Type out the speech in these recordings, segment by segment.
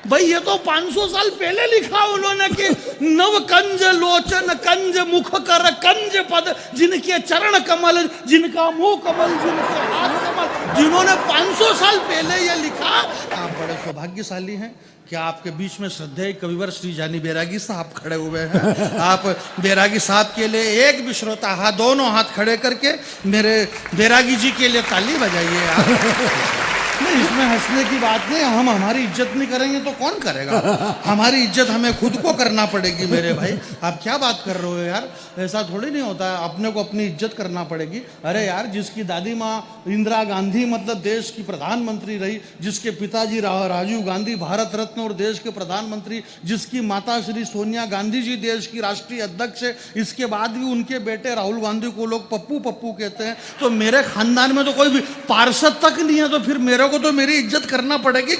भाई ये तो 500 साल पहले लिखा उन्होंने कि नव कंज लोचन कंज मुख कर कंज पद जिनके चरण कमल जिनका मुंह कमल जिनके हाथ कमल, जिन्होंने 500 साल पहले ये लिखा। आप बड़े सौभाग्यशाली हैं कि आपके बीच में श्रद्धेय कविवर श्री जानी बैरागी साहब खड़े हुए हैं। आप बैरागी साहब के लिए एक भी श्रोता हाथ, दोनों हाथ खड़े करके मेरे बैरागी जी के लिए ताली बजाइए आप। नहीं, इसमें हंसने की बात नहीं। हम हमारी इज्जत नहीं करेंगे तो कौन करेगा? हमारी इज्जत हमें खुद को करना पड़ेगी मेरे भाई। आप क्या बात कर रहे हो यार, ऐसा थोड़ी नहीं होता है। अपने को अपनी इज्जत करना पड़ेगी। अरे यार, जिसकी दादी माँ इंदिरा गांधी मतलब देश की प्रधानमंत्री रही, जिसके पिताजी राजीव गांधी भारत रत्न और देश के प्रधानमंत्री, जिसकी माता श्री सोनिया गांधी जी देश की राष्ट्रीय अध्यक्ष है, इसके बाद भी उनके बेटे राहुल गांधी को लोग पप्पू पप्पू कहते हैं। तो मेरे खानदान में तो कोई भी पार्षद तक नहीं है, तो फिर मेरे को तो मेरी इज्जत करना पड़ेगी।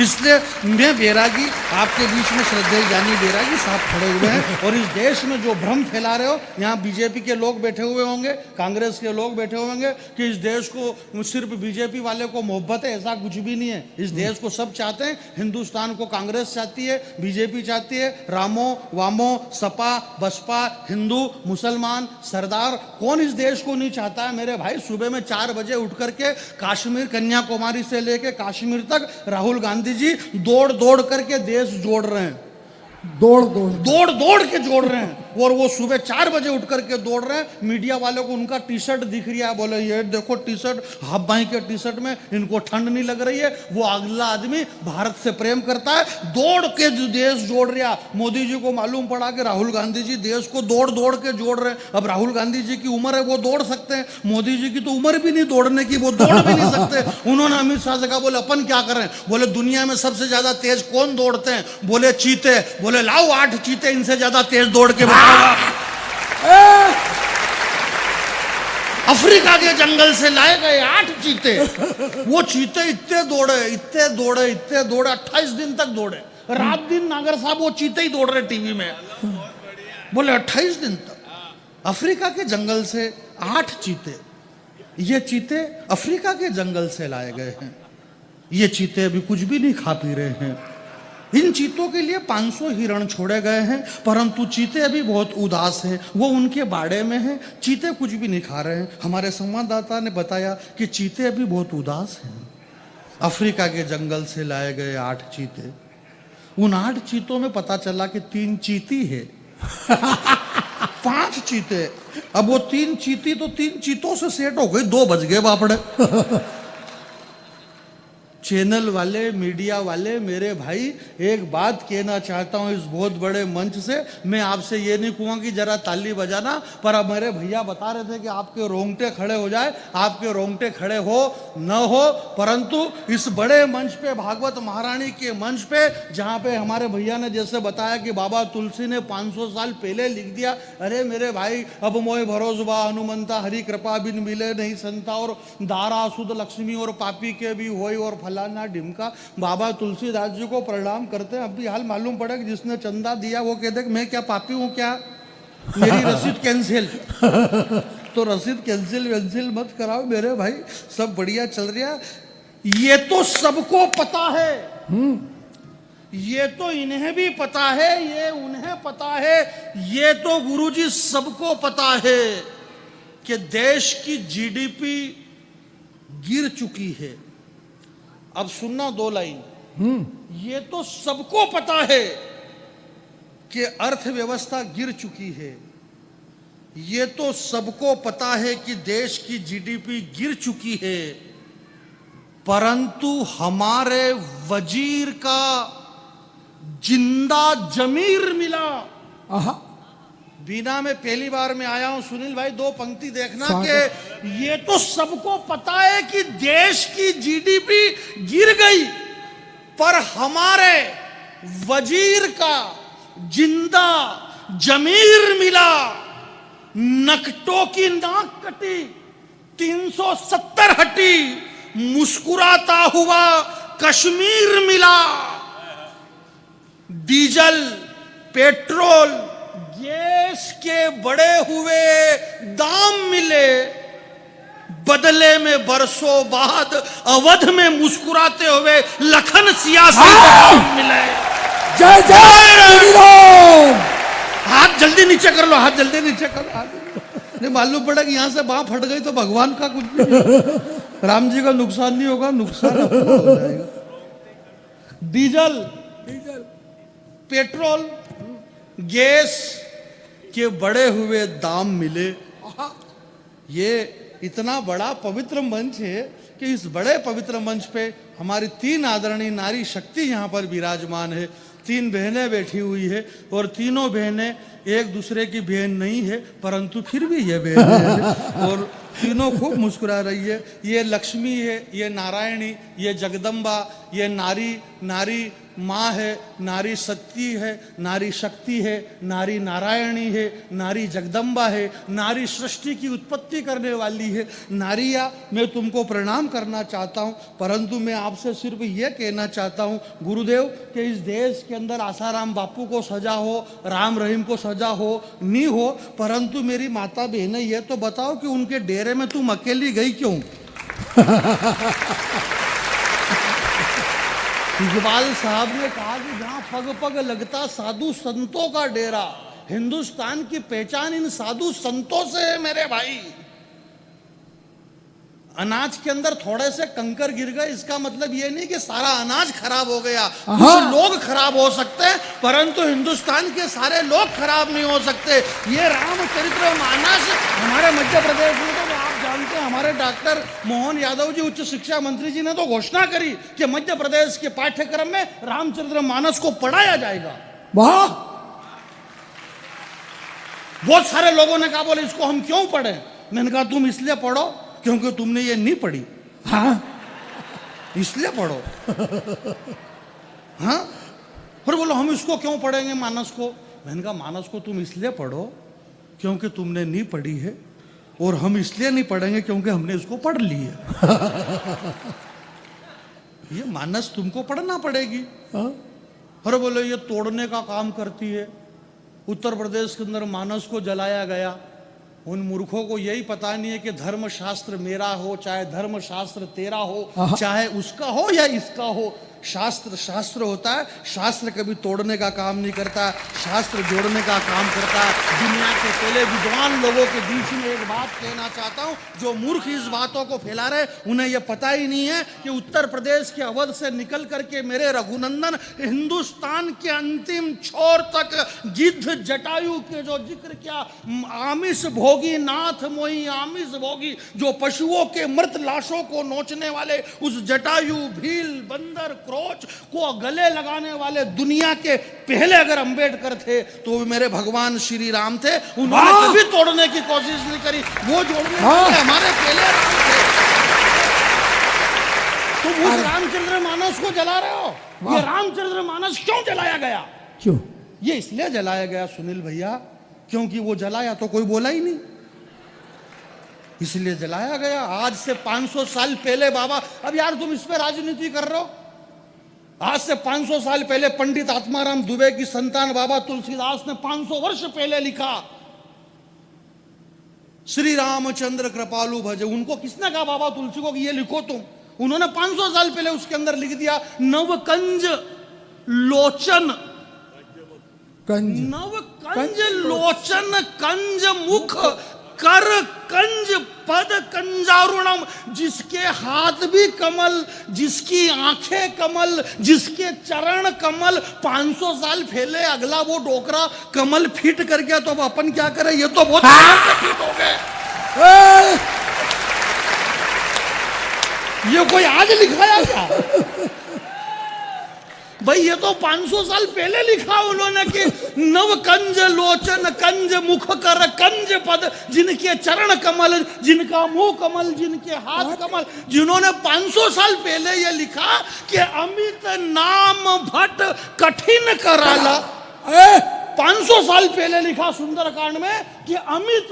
इसलिए मैं बैरागी आपके बीच में श्रद्धेय जानी बैरागी साहब खड़े हुए हैं। और इस देश में जो भ्रम फैला रहे हो, यहाँ बीजेपी के लोग बैठे हुए होंगे, कांग्रेस के लोग बैठे होंगे कि इस देश को सिर्फ बीजेपी वाले को मोहब्बत है, ऐसा कुछ भी नहीं है। इस देश को सब चाहते हैं। हिंदुस्तान को कांग्रेस चाहती है, बीजेपी चाहती है, रामो वामो सपा बसपा, हिंदू मुसलमान सरदार, कौन इस देश को नहीं चाहता है मेरे भाई। सुबह में 4 बजे उठ करके कश्मीर कन्याकुमारी से लेके कश्मीर तक राहुल गांधी जी दौड़ दौड़ करके देश जोड़ रहे हैं। दौड़ दौड़ के जोड़ रहे हैं। और वो सुबह 4 बजे उठ करके दौड़ रहे हैं। मीडिया वालों को उनका टी शर्ट दिख रहा है, बोले ये देखो टी शर्ट, हाफ बाई के टी शर्ट में इनको ठंड नहीं लग रही है। वो अगला आदमी भारत से प्रेम करता है, दौड़ के देश जोड़ रहा। मोदी जी को मालूम पड़ा कि राहुल गांधी जी देश को दौड़ दौड़ के जोड़ रहे हैं। अब राहुल गांधी जी की उम्र है, वो दौड़ सकते हैं। मोदी जी की तो उम्र भी नहीं दौड़ने की, वो दौड़ भी नहीं सकते। उन्होंने अमित शाह से कहा, बोले अपन क्या करें? बोले दुनिया में सबसे ज्यादा तेज कौन दौड़ते हैं? बोले चीते। बोले लाओ 8 चीते, इनसे ज्यादा तेज दौड़ के अफ्रीका के जंगल से लाए गए 8 चीते। वो चीते इतने दौड़े 28 दिन तक दौड़े, रात दिन। नागर साहब वो चीते ही दौड़ रहे टीवी में। बोले 28 दिन तक अफ्रीका के जंगल से 8 चीते। ये चीते अफ्रीका के जंगल से लाए गए हैं। ये चीते अभी कुछ भी नहीं खा पी रहे हैं। इन चीतों के लिए 500 हिरण छोड़े गए हैं, परंतु चीते अभी बहुत उदास हैं। वो उनके बाड़े में हैं, चीते कुछ भी नहीं खा रहे हैं। हमारे संवाददाता ने बताया कि चीते अभी बहुत उदास हैं। अफ्रीका के जंगल से लाए गए 8 चीते। उन 8 चीतों में पता चला कि 3 चीती है। 5 चीते। अब वो 3 चीती तो 3 चीतों से सेट हो गई, 2 बज गए बापड़े। चैनल वाले, मीडिया वाले, मेरे भाई एक बात कहना चाहता हूं इस बहुत बड़े मंच से। मैं आपसे ये नहीं कहूँगा कि जरा ताली बजाना, पर अब मेरे भैया बता रहे थे कि आपके रोंगटे खड़े हो जाए। आपके रोंगटे खड़े हो न हो, परंतु इस बड़े मंच पे, भागवत महारानी के मंच पे, जहाँ पे हमारे भैया ने जैसे बताया कि बाबा तुलसी ने 500 साल पहले लिख दिया। अरे मेरे भाई, अब मोय भरोसबा हनुमंता हरि कृपा बिन मिले नहीं संता, और दारा सुध लक्ष्मी और पापी के भी होई और फलाना ढिमका। बाबा तुलसीदास जी को प्रणाम करते हैं। अब भी हाल मालूम पड़ा कि जिसने चंदा दिया वो कहते मैं क्या पापी हूं क्या, मेरी रसीद कैंसिल। तो रसीद कैंसिल मत कराओ मेरे भाई, सब बढ़िया चल रहा। ये तो सबको पता है, ये तो इन्हें भी पता है, ये उन्हें पता है, ये तो गुरुजी सबको पता है कि देश की जीडीपी गिर चुकी है। अब सुनना 2 लाइन। ये तो सबको पता है कि अर्थव्यवस्था गिर चुकी है। ये तो सबको पता है कि देश की जीडीपी गिर चुकी है, परंतु हमारे वजीर का जिंदा जमीर मिला। बीना में पहली बार मैं आया हूं। सुनील भाई 2 पंक्ति देखना कि ये तो सबको पता है कि देश की जीडीपी गिर गई, पर हमारे वजीर का जिंदा जमीर मिला। नकटों की नाक कटी, 370 हटी, मुस्कुराता हुआ कश्मीर मिला। डीजल, पेट्रोल, गैस के बढ़े हुए दाम मिले, बदले में बरसों बाद अवध में मुस्कुराते हुए लखन सियासी को मिले। जय जय राम। हाथ जल्दी नीचे कर लो, हाथ जल्दी नीचे कर लो। नहीं मालूम पड़ा कि यहाँ से बाह फट गई तो भगवान का कुछ नहीं, राम जी का नुकसान नहीं होगा, नुकसान अपना हो जाएगा। डीजल, पेट्रोल, गैस के बढ़े हुए दाम मिले। ये इतना बड़ा पवित्र मंच है कि इस बड़े पवित्र मंच पे हमारी 3 आदरणीय नारी शक्ति यहाँ पर विराजमान है। 3 बहनें बैठी हुई है और तीनों बहनें एक दूसरे की बहन नहीं है, परंतु फिर भी ये बहन है और तीनों खूब मुस्कुरा रही है। ये लक्ष्मी है, ये नारायणी, ये जगदम्बा, ये नारी माँ है, नारी शक्ति है, नारी शक्ति है, नारी नारायणी है, नारी जगदम्बा है, नारी सृष्टि की उत्पत्ति करने वाली है। नारिया, मैं तुमको प्रणाम करना चाहता हूँ, परंतु मैं आपसे सिर्फ ये कहना चाहता हूँ गुरुदेव कि इस देश के अंदर आसाराम बापू को सजा हो, राम रहीम को सजा हो, नहीं हो, परंतु मेरी माता बहनें ये तो बताओ कि उनके डेरे में तुम अकेली गई क्यों? इकबाल साहब ने कहा कि जहां पग पग लगता साधु संतों का डेरा, हिंदुस्तान की पहचान इन साधु संतों से है मेरे भाई। अनाज के अंदर थोड़े से कंकर गिर गए, इसका मतलब ये नहीं कि सारा अनाज खराब हो गया। कुछ लोग खराब हो सकते हैं, परंतु हिंदुस्तान के सारे लोग खराब नहीं हो सकते। ये रामचरितमानस हमारे मध्य प्रदेश में, तो आप जानते हैं, हमारे डॉक्टर मोहन यादव जी, उच्च शिक्षा मंत्री जी ने तो घोषणा करी कि मध्य प्रदेश के पाठ्यक्रम में रामचरितमानस को पढ़ाया जाएगा। वाह! बहुत सारे लोगों ने कहा बोले इसको हम क्यों पढ़े? मैंने कहा तुम इसलिए पढ़ो क्योंकि तुमने ये नहीं पढ़ी। हाँ, इसलिए पढ़ो। हाँ, और बोलो हम इसको क्यों पढ़ेंगे मानस को? मैंने कहा मानस को तुम इसलिए पढ़ो क्योंकि तुमने नहीं पढ़ी है, और हम इसलिए नहीं पढ़ेंगे क्योंकि हमने इसको पढ़ ली है। ये मानस तुमको पढ़ना पड़ेगी। अरे बोलो ये तोड़ने का काम करती है। उत्तर प्रदेश के अंदर मानस को जलाया गया। उन मूर्खों को यही पता नहीं है कि धर्म शास्त्र मेरा हो, चाहे धर्म शास्त्र तेरा हो, चाहे उसका हो या इसका हो, शास्त्र शास्त्र होता है। शास्त्र कभी तोड़ने का काम नहीं करता, शास्त्र जोड़ने का काम करता है। दुनिया के पहले विद्वान लोगों के बीच में एक बात कहना चाहता हूँ, जो मूर्ख इस बातों को फैला रहे उन्हें यह पता ही नहीं है कि उत्तर प्रदेश के अवध से निकल करके मेरे रघुनंदन हिंदुस्तान के अंतिम छोर तक गिद्ध जटायु के जो जिक्र किया, आमिष भोगी नाथ मोही आमिष भोगी, जो पशुओं के मृत लाशों को नोचने वाले उस जटायु, भील, बंदर, क्रोच को गले लगाने वाले दुनिया के पहले अगर अंबेडकर थे तो वो मेरे भगवान श्री राम थे। उन्होंने कभी तोड़ने की कोशिश नहीं करी, वो जोड़ने वाले हमारे पहले राम थे। तुम उस रामचरितमानस को जला रहे हो। ये रामचरितमानस क्यों जलाया गया? क्यों? ये इसलिए जलाया गया सुनील भैया क्योंकि वो जलाया तो कोई बोला ही नहीं, इसलिए जलाया गया। आज से 500 साल पहले बाबा, अब यार तुम इस पे राजनीति कर रहे हो। आज से 500 साल पहले पंडित आत्माराम दुबे की संतान बाबा तुलसीदास ने 500 वर्ष पहले लिखा श्री रामचंद्र कृपालु भजे। उनको किसने कहा बाबा तुलसी को कि ये लिखो तुम? उन्होंने 500 साल पहले उसके अंदर लिख दिया नवकंज लोचन, नवकंज लोचन, कंज मुख कर कंज पद कंजारुणम। जिसके हाथ भी कमल, जिसकी आंखें कमल, जिसके चरण कमल। 500 साल पहले अगला वो डोकरा कमल फिट कर गया तो अब अपन क्या करें? ये तो बहुत फिट हो गए। ये कोई आज लिखाया क्या भाई? ये तो 500 साल पहले लिखा उन्होंने कि नव कंज लोचन, कंज मुख कर कंज पद, जिनके चरण कमल, जिनका मुंह कमल, जिनके हाथ कमल। जिन्होंने 500 साल पहले ये लिखा कि अमित नाम भट्ट कठिन कराला। 500 साल पहले लिखा सुंदरकांड में कि अमित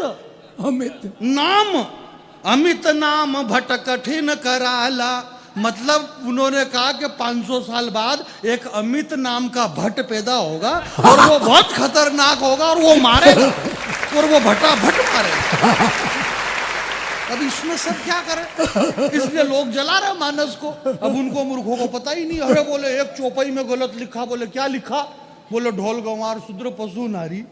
नाम भट्ट कठिन कराला। मतलब उन्होंने कहा कि 500 साल बाद एक अमित नाम का भट्ट पैदा होगा और वो बहुत खतरनाक होगा और वो मारेगा और वो भट्टा भट्ट मारेगा। अब इसमें सब क्या करें, इसलिए लोग जला रहे मानस को। अब उनको मूर्खों को पता ही नहीं। अरे बोले एक चौपाई में गलत लिखा, बोले क्या लिखा, बोले ढोल गंवार शूद्र पशु नारी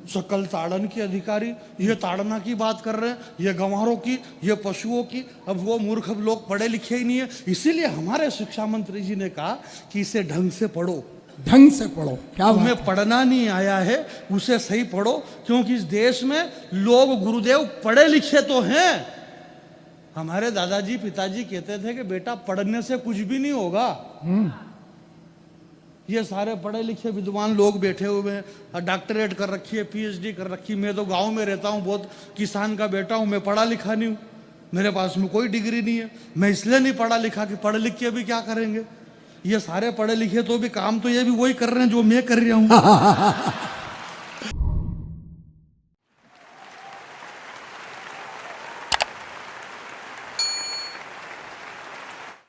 सकल ताड़न के अधिकारी। ये ताड़ना की बात कर रहे हैं, ये गंवारों की, ये पशुओं की। अब वो मूर्ख लोग पढ़े लिखे ही नहीं है, इसीलिए हमारे शिक्षा मंत्री जी ने कहा कि इसे ढंग से पढ़ो। ढंग से पढ़ो, क्या बात तुम्हें है। पढ़ना नहीं आया है उसे सही पढ़ो, क्योंकि इस देश में लोग गुरुदेव पढ़े लिखे तो हैं। हमारे दादाजी पिताजी कहते थे कि बेटा पढ़ने से कुछ भी नहीं होगा। ये सारे पढ़े लिखे विद्वान लोग बैठे हुए हैं, डॉक्टरेट कर रखी है, पीएचडी कर रखी। मैं तो गांव में रहता हूँ, बहुत किसान का बेटा हूँ, मैं पढ़ा लिखा नहीं हूँ, मेरे पास में कोई डिग्री नहीं है। मैं इसलिए नहीं पढ़ा लिखा कि पढ़ लिख के भी क्या करेंगे। ये सारे पढ़े लिखे तो भी काम तो ये भी वही कर रहे हैं जो मैं कर रहा हूँ।